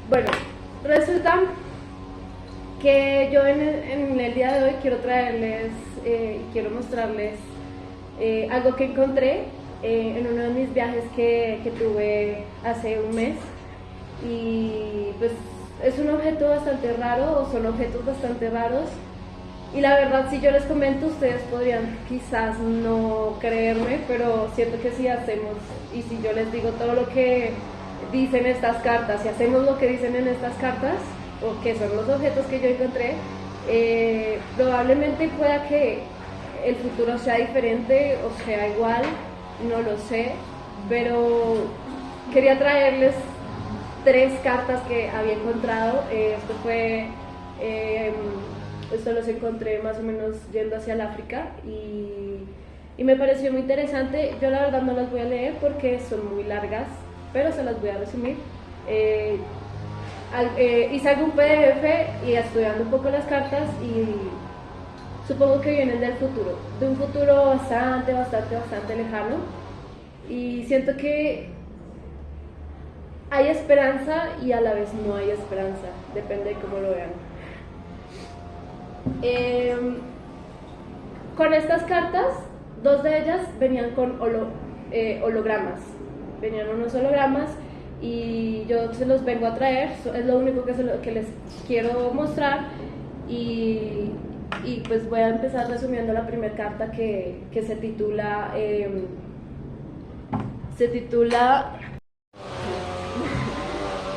Bueno, resulta que yo en el día de hoy quiero traerles, quiero mostrarles algo que encontré en uno de mis viajes que tuve hace un mes. Y pues es un objeto bastante raro, o son objetos bastante raros. Y la verdad, si yo les comento, ustedes podrían quizás no creerme, pero siento que si hacemos, y si yo les digo todo lo que dicen estas cartas, si hacemos lo que dicen en estas cartas, o que son los objetos que yo encontré, probablemente pueda que el futuro sea diferente o sea igual, no lo sé, pero quería traerles tres cartas que había encontrado. Eh, esto los encontré más o menos yendo hacia el África y me pareció muy interesante. Yo la verdad no las voy a leer porque son muy largas, pero se las voy a resumir. Eh, Hice algún PDF y estudiando un poco las cartas y supongo que vienen del futuro, de un futuro bastante lejano, y siento que hay esperanza y a la vez no hay esperanza, depende de cómo lo vean. Eh, con estas cartas, dos de ellas venían con hologramas, venían unos hologramas y yo se los vengo a traer, es lo único que les quiero mostrar y pues voy a empezar resumiendo la primera carta que se titula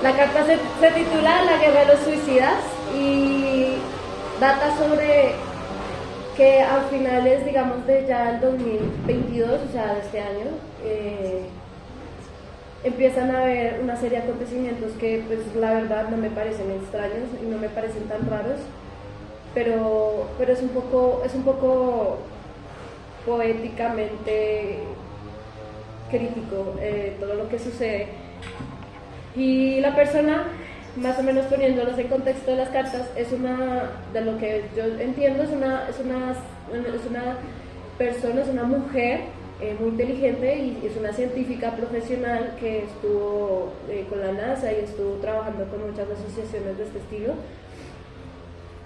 la carta se titula La guerra de los suicidas y data sobre que a finales, digamos, de ya el 2022, o sea, de este año, empiezan a haber una serie de acontecimientos que, pues, la verdad no me parecen extraños y no me parecen tan raros, pero es un poco poéticamente crítico todo lo que sucede. Y la persona, más o menos poniéndolos en contexto de las cartas, es una, de lo que yo entiendo, es una persona, es una mujer muy inteligente y es una científica profesional que estuvo con la NASA y estuvo trabajando con muchas asociaciones de este estilo.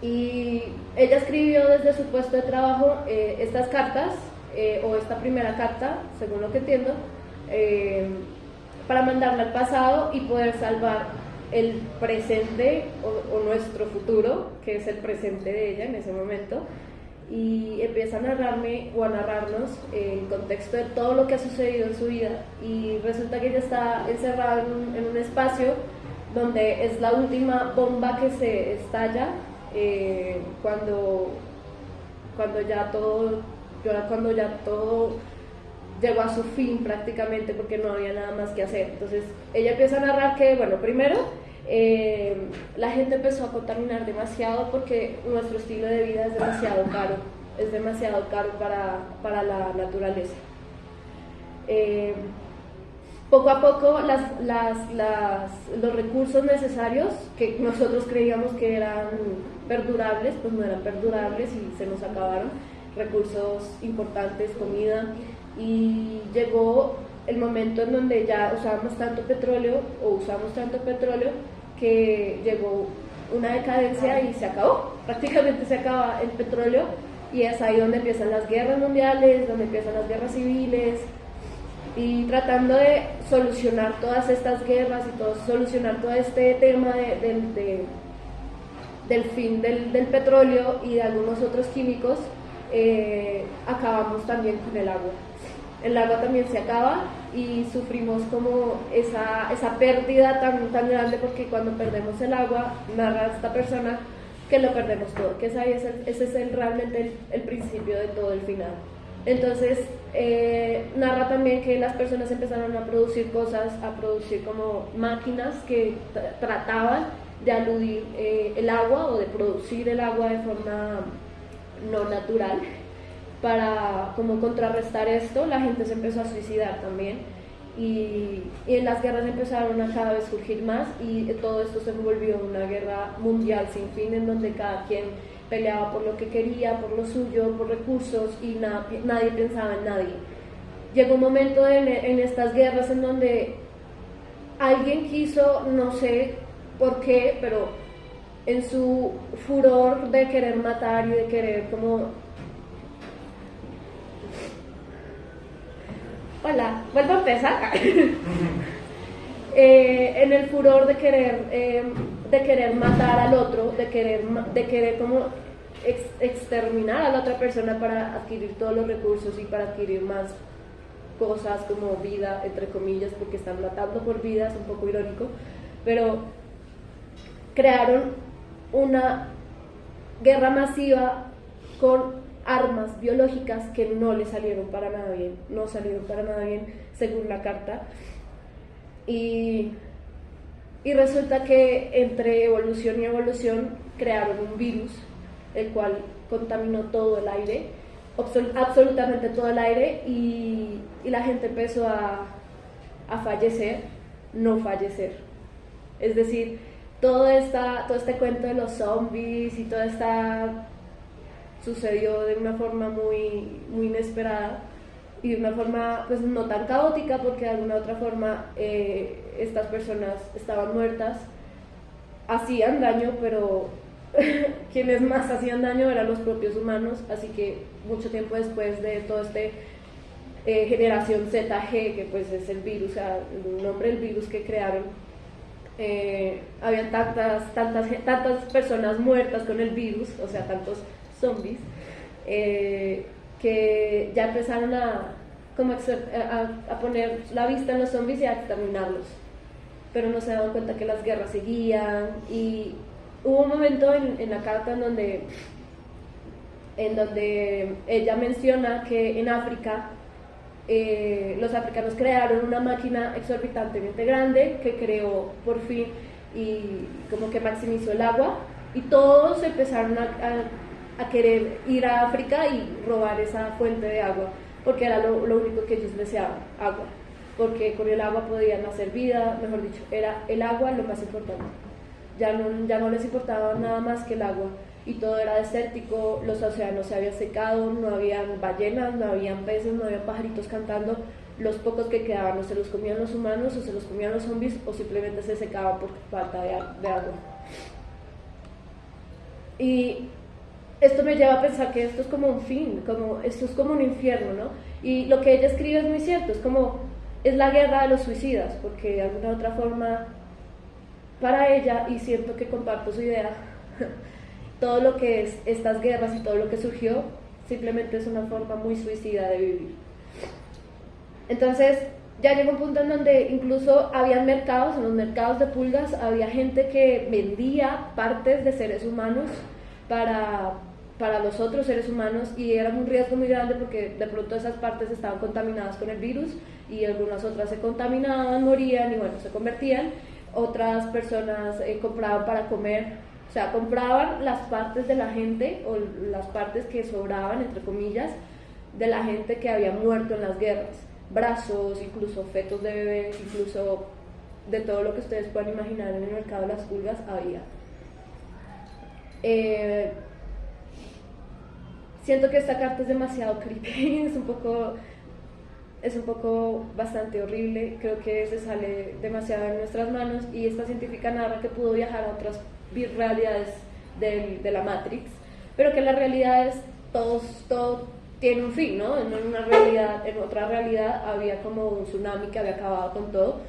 Y ella escribió desde su puesto de trabajo estas cartas, o esta primera carta, según lo que entiendo, para mandarla al pasado y poder salvar el presente o nuestro futuro, que es el presente de ella en ese momento, y empieza a narrarme o a narrarnos el contexto de todo lo que ha sucedido en su vida. Y resulta que ella está encerrada en un espacio donde es la última bomba que se estalla cuando ya todo cuando ya todo llegó a su fin prácticamente porque no había nada más que hacer. Entonces ella empieza a narrar que, bueno, primero la gente empezó a contaminar demasiado porque nuestro estilo de vida es demasiado caro para la naturaleza. Eh, Poco a poco los recursos necesarios que nosotros creíamos que eran perdurables, pues no eran perdurables y se nos acabaron recursos importantes, comida, y llegó el momento en donde ya usamos tanto petróleo que llegó una decadencia y se acabó, prácticamente se acaba el petróleo y es ahí donde empiezan las guerras mundiales, donde empiezan las guerras civiles y tratando de solucionar todas estas guerras y solucionar todo este tema del fin del petróleo y de algunos otros químicos, acabamos también con el agua. El agua también se acaba y sufrimos como esa pérdida tan grande porque cuando perdemos el agua, narra esta persona que lo perdemos todo, que ese es realmente el principio de todo el final. Entonces narra también que las personas empezaron a producir cosas, a producir como máquinas que trataban de aludir el agua o de producir el agua de forma no natural. Para como contrarrestar esto, la gente se empezó a suicidar también y en las guerras empezaron a cada vez surgir más y todo esto se volvió una guerra mundial sin fin en donde cada quien peleaba por lo que quería, por lo suyo, por recursos y nadie pensaba en nadie. Llegó un momento en estas guerras en donde alguien quiso, no sé por qué, pero en su furor de querer matar y de querer como... Hola, vuelvo a empezar. En el furor de querer matar al otro, de querer como exterminar a la otra persona para adquirir todos los recursos y para adquirir más cosas como vida, entre comillas, porque están matando por vida, es un poco irónico, pero crearon una guerra masiva con armas biológicas que no le salieron para nada bien, no salieron para nada bien según la carta. Y resulta que entre evolución y evolución crearon un virus, el cual contaminó todo el aire, absolutamente todo el aire, y la gente empezó a fallecer, no fallecer. Es decir, todo este cuento de los zombies y todo esta sucedió de una forma muy, muy inesperada y de una forma pues no tan caótica, porque de alguna otra forma estas personas estaban muertas, hacían daño, pero quienes más hacían daño eran los propios humanos. Así que mucho tiempo después de todo generación ZG, que pues es el virus, o sea, el nombre del virus que crearon, habían tantas personas muertas con el virus, o sea, tantos zombies, que ya empezaron a poner la vista en los zombies y a exterminarlos, pero no se daban cuenta que las guerras seguían. Y hubo un momento en la carta en donde ella menciona que en África los africanos crearon una máquina exorbitantemente grande que creó por fin y como que maximizó el agua, y todos empezaron a querer ir a África y robar esa fuente de agua, porque era lo único que ellos deseaban, agua, porque con el agua podían hacer vida, mejor dicho, era el agua lo más importante. Ya no les importaba nada más que el agua, y todo era desértico, los océanos se habían secado, no habían ballenas, no habían peces, no habían pajaritos cantando. Los pocos que quedaban o se los comían los humanos, o se los comían los zombies, o simplemente se secaban por falta de agua. Y esto me lleva a pensar que esto es como un fin, esto es como un infierno, ¿no? Y lo que ella escribe es muy cierto, es la guerra de los suicidas, porque de alguna otra forma, para ella, y siento que comparto su idea, todo lo que es estas guerras y todo lo que surgió simplemente es una forma muy suicida de vivir. Entonces ya llegó un punto en donde incluso habían mercados, en los mercados de pulgas había gente que vendía partes de seres humanos para los otros seres humanos, y era un riesgo muy grande porque de pronto esas partes estaban contaminadas con el virus y algunas otras se contaminaban, morían y bueno, se convertían. Otras personas compraban para comer, o sea, compraban las partes de la gente, o las partes que sobraban, entre comillas, de la gente que había muerto en las guerras, brazos, incluso fetos de bebés, incluso de todo lo que ustedes puedan imaginar en el mercado de las pulgas había. Siento que esta carta es demasiado creepy, es un poco bastante horrible, creo que se sale demasiado de nuestras manos, y esta científica narra que pudo viajar a otras realidades de la Matrix, pero que en las realidades todo tiene un fin, ¿no? En otra realidad había como un tsunami que había acabado con todo,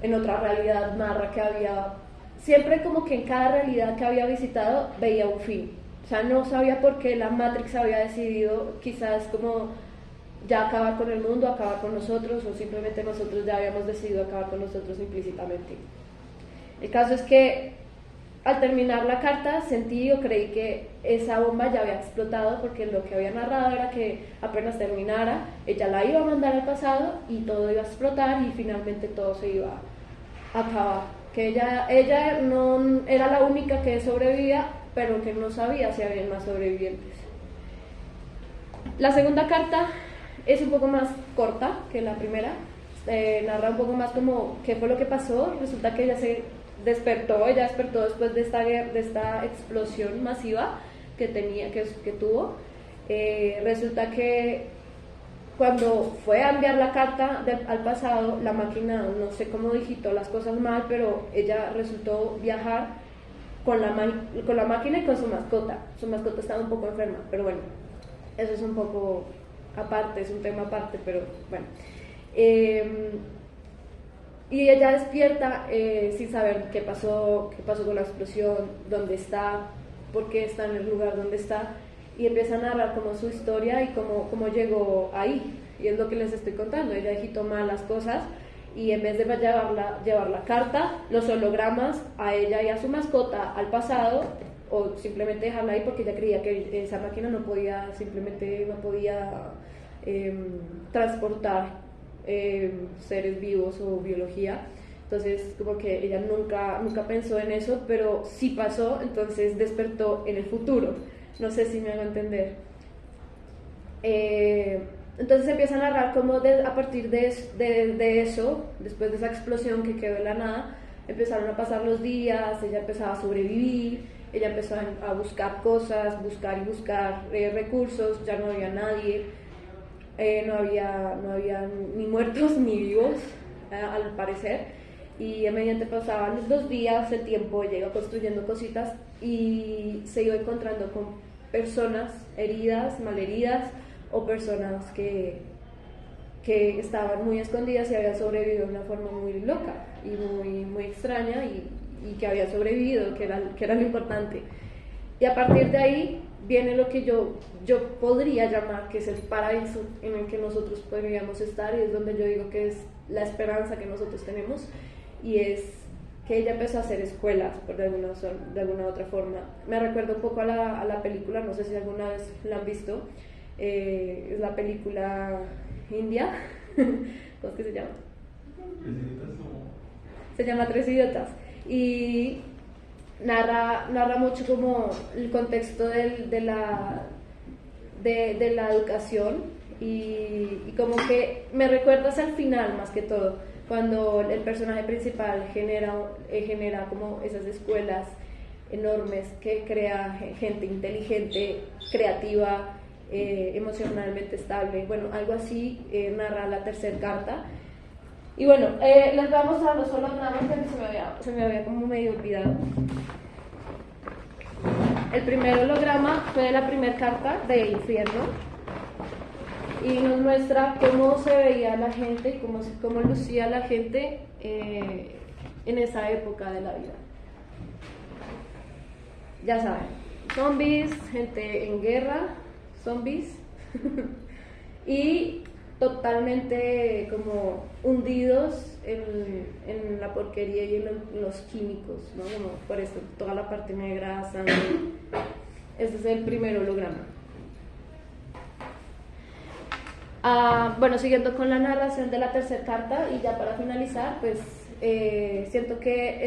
en otra realidad narra que había, siempre como que en cada realidad que había visitado veía un fin, o sea, no sabía por qué la Matrix había decidido quizás como ya acabar con el mundo, acabar con nosotros, o simplemente nosotros ya habíamos decidido acabar con nosotros implícitamente. El caso es que al terminar la carta sentí o creí que esa bomba ya había explotado, porque lo que había narrado era que apenas terminara, ella la iba a mandar al pasado y todo iba a explotar y finalmente todo se iba a acabar. Que ella no era la única que sobrevivía, pero que no sabía si había más sobrevivientes. La segunda carta es un poco más corta que la primera, narra un poco más como qué fue lo que pasó. Resulta que ella despertó después de esta explosión masiva que tuvo. Resulta que cuando fue a enviar la carta al pasado, la máquina, no sé cómo digitó las cosas mal, pero ella resultó viajar con la máquina y con su mascota. Su mascota estaba un poco enferma, pero bueno, eso es un poco aparte, es un tema aparte, pero bueno. Y ella despierta sin saber qué pasó con la explosión, dónde está, por qué está en el lugar donde está, y empieza a narrar como su historia y cómo llegó ahí. Y es lo que les estoy contando. Ella digitó mal las cosas y en vez de llevar la carta, los hologramas a ella y a su mascota al pasado, o simplemente dejarla ahí porque ella creía que esa máquina no podía transportar seres vivos o biología. Entonces como que ella nunca pensó en eso, pero sí pasó, entonces despertó en el futuro. No sé si me hago entender. Entonces empieza a narrar cómo a partir de eso, después de esa explosión que quedó en la nada, empezaron a pasar los días, ella empezaba a sobrevivir, ella empezó a buscar cosas, buscar recursos, ya no había nadie, no había ni muertos ni vivos, al parecer, y mediante pasaban los días, el tiempo, ella iba construyendo cositas y se iba encontrando con personas heridas, malheridas, o personas que estaban muy escondidas y habían sobrevivido de una forma muy loca y muy extraña, y que habían sobrevivido, que era lo importante. Y a partir de ahí viene lo que yo podría llamar que es el paraíso en el que nosotros podríamos estar, y es donde yo digo que es la esperanza que nosotros tenemos, y es que ella empezó a hacer escuelas de alguna otra forma. Me recuerda un poco a la película, no sé si alguna vez la han visto, es la película india, ¿cómo es que se llama? Se llama Tres Idiotas, y narra mucho como el contexto de la educación, y como que me recuerdas al final más que todo, cuando el personaje principal genera como esas escuelas enormes que crea gente inteligente, creativa, emocionalmente estable. Bueno, algo así narra la tercera carta. Y bueno, les voy a mostrar los hologramas que se me había como medio olvidado. El primer holograma fue de la primera carta de Infierno, y nos muestra cómo se veía la gente y cómo lucía la gente en esa época de la vida. Ya saben, zombies, gente en guerra, zombies y totalmente como hundidos en la porquería y en los químicos, ¿no? Como por eso, toda la parte negra, sangre. Este es el primer holograma. Bueno, siguiendo con la narración de la tercera carta, y ya para finalizar, pues siento que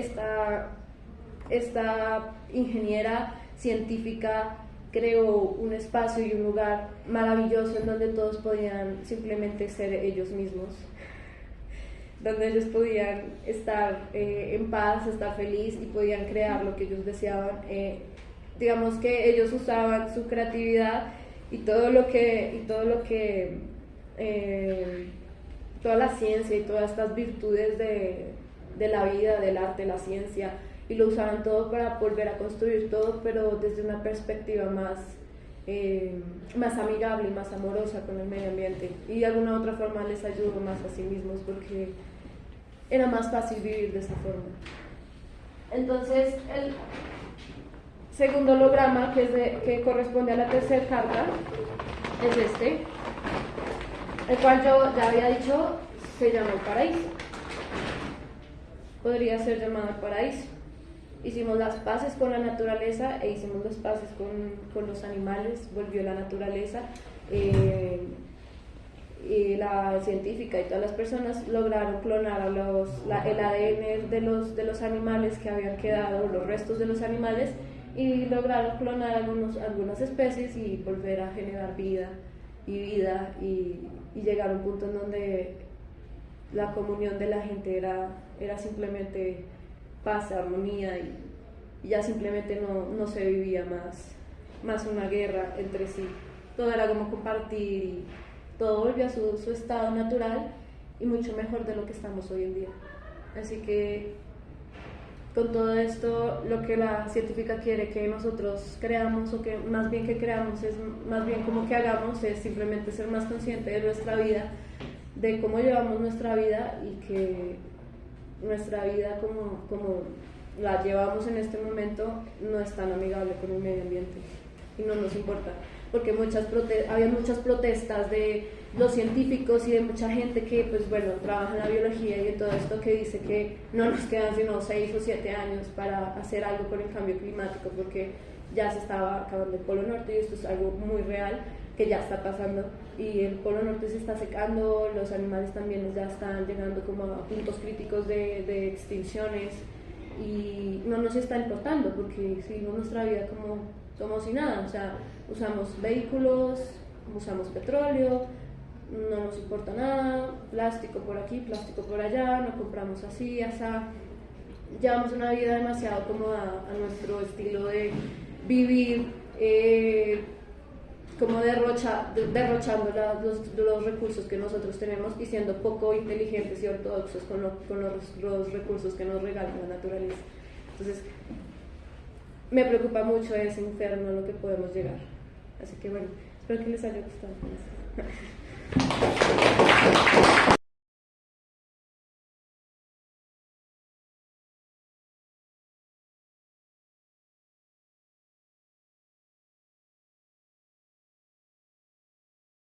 esta ingeniera científica creó un espacio y un lugar maravilloso en donde todos podían simplemente ser ellos mismos, donde ellos podían estar en paz, estar feliz, y podían crear lo que ellos deseaban. Digamos que ellos usaban su creatividad y toda la ciencia y todas estas virtudes de la vida, del arte, la ciencia, y lo usaban todo para volver a construir todo, pero desde una perspectiva más amigable y más amorosa con el medio ambiente, y de alguna otra forma les ayudó más a sí mismos porque era más fácil vivir de esa forma. Entonces el segundo holograma, que corresponde a la tercera carta, es este, el cual yo ya había dicho se llama el paraíso. Podría ser llamado el paraíso. Hicimos las paces con la naturaleza e hicimos las paces con los animales, volvió la naturaleza, y la científica y todas las personas lograron clonar el ADN de los animales que habían quedado, los restos de los animales, y lograron clonar algunas especies y volver a generar vida, y llegar a un punto en donde la comunión de la gente era simplemente paz, armonía, y ya simplemente no se vivía más una guerra entre sí. Todo era como compartir todo volvió a su estado natural y mucho mejor de lo que estamos hoy en día. Así que con todo esto, lo que la científica quiere que nosotros creamos, o que más bien que creamos, es más bien como que hagamos, es simplemente ser más consciente de nuestra vida, de cómo llevamos nuestra vida, y que nuestra vida como la llevamos en este momento no es tan amigable con el medio ambiente y no nos importa, porque había muchas protestas de los científicos y de mucha gente que, pues bueno, trabaja en la biología y en todo esto, que dice que no nos quedan sino 6 o 7 años para hacer algo con el cambio climático, porque ya se estaba acabando el Polo Norte, y esto es algo muy real que ya está pasando, y el Polo Norte se está secando, los animales también ya están llegando como a puntos críticos de extinciones, y no nos está importando porque seguimos nuestra vida como si nada. O sea, usamos vehículos, usamos petróleo, no nos importa nada, plástico por aquí, plástico por allá, no compramos así, asá. Llevamos una vida demasiado cómoda a nuestro estilo de vivir, como derrochando los recursos que nosotros tenemos, y siendo poco inteligentes y ortodoxos con los recursos que nos regala la naturaleza. Entonces, me preocupa mucho ese infierno a lo que podemos llegar. Así que bueno, espero que les haya gustado.